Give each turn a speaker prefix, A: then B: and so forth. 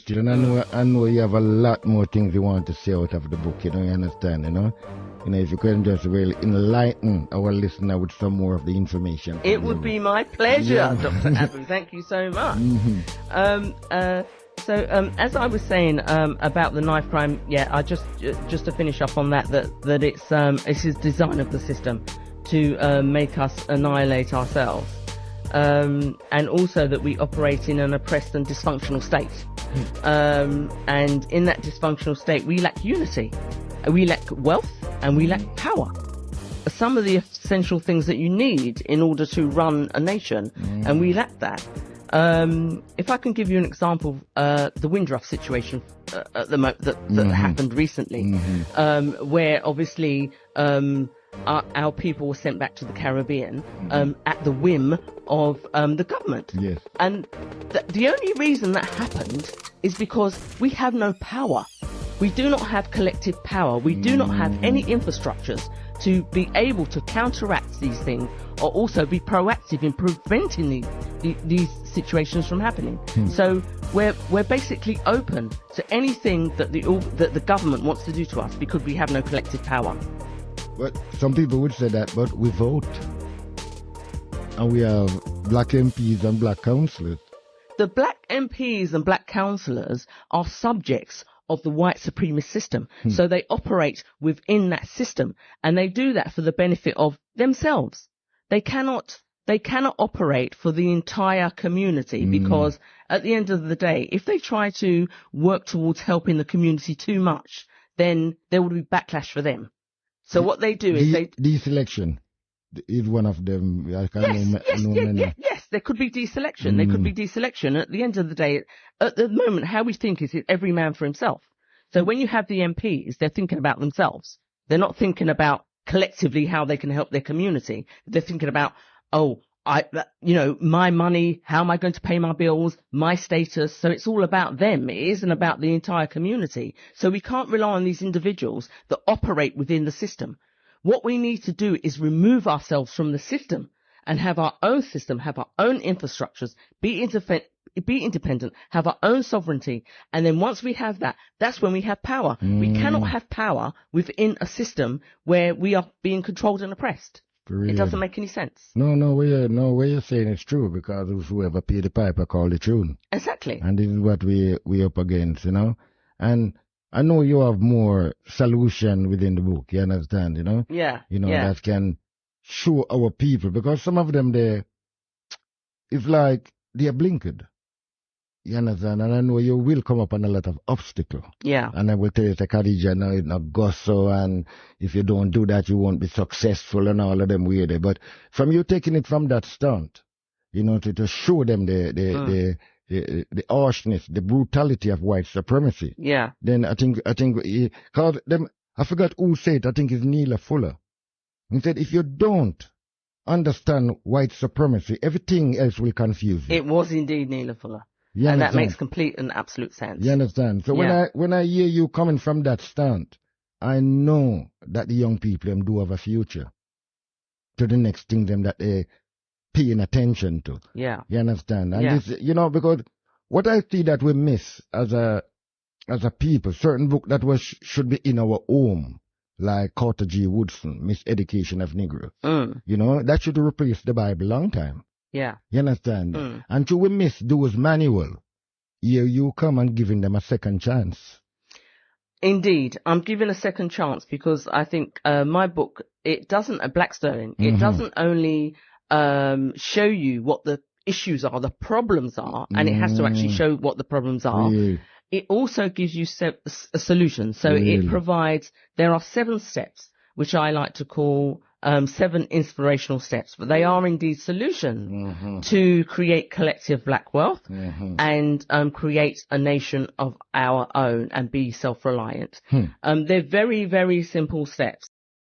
A: still, and I know you have a lot more things you want to say out of the book, you understand, if you can just really enlighten our listener with some more of the information.
B: It would be my pleasure, Dr. Abu. Thank you so much. So as I was saying about the knife crime, I just to finish up on that it's his design of the system to make us annihilate ourselves, and also that we operate in an oppressed and dysfunctional state, and in that dysfunctional state we lack unity, we lack wealth, and we lack power. Some of the essential things that you need in order to run a nation, and we lack that. If I can give you an example, the Windruff situation at the that happened recently, where obviously our people were sent back to the Caribbean at the whim of the government.
A: Yes.
B: And the only reason that happened is because we have no power. We do not have collective power. We do not have any infrastructures to be able to counteract these things, or also be proactive in preventing these situations from happening. So we're basically open to anything that the government wants to do to us because we have no collective power.
A: But some people would say that, but we vote, and we have black MPs and black councillors.
B: The black MPs and black councillors are subjects of the white supremacist system. So they operate within that system, and they do that for the benefit of themselves. They cannot operate for the entire community, because at the end of the day, if they try to work towards helping the community too much, then there will be backlash for them. So what they do is
A: deselection is one of them.
B: Yes, there could be deselection. There could be deselection. At the end of the day, at the moment, how we think is every man for himself. So when you have the MPs, they're thinking about themselves. They're not thinking about collectively how they can help their community. They're thinking about, my money, how am I going to pay my bills, my status. So it's all about them. It isn't about the entire community. So we can't rely on these individuals that operate within the system. What we need to do is remove ourselves from the system and have our own system, have our own infrastructures, be independent, have our own sovereignty. And then once we have that, that's when we have power. We cannot have power within a system where we are being controlled and oppressed. It doesn't make any sense.
A: No, what you're saying is true, because whoever paid the piper called the tune.
B: Exactly.
A: And this is what we up against, And I know you have more solution within the book, you understand,
B: Yeah.
A: That can show our people, because some of them it's like they are blinkered. You understand? And I know you will come up on a lot of obstacles.
B: Yeah.
A: And I will tell you, Khadija, no, it's not gosso, and if you don't do that, you won't be successful, and all of them weird. But from you taking it from that stunt, to show them the harshness, the brutality of white supremacy.
B: Yeah.
A: Then I think cause them, I forgot who said it, I think it's Neil Fuller. He said, if you don't understand white supremacy, everything else will confuse you.
B: It was indeed Neil Fuller.
A: You
B: and
A: understand?
B: That makes complete and absolute sense.
A: You understand? So when I hear you coming from that stand, I know that the young people them do have a future to the next thing them that they paying attention to.
B: Yeah.
A: You understand? And this, because what I see that we miss as a people, certain book that should be in our home, like Carter G. Woodson, Miseducation of Negroes. That should replace the Bible long time.
B: Yeah.
A: You understand? And so we miss those manual. Here you come and giving them a second chance.
B: Indeed. I'm giving a second chance because I think my book, it doesn't, BlackSterling, it doesn't only show you what the issues are, the problems are, and it has to actually show what the problems are.
A: Really?
B: It also gives you a solution. So it provides, there are 7 steps, which I like to call 7 inspirational steps, but they are indeed solutions to create collective black wealth and create a nation of our own and be self-reliant. They're very, very simple steps.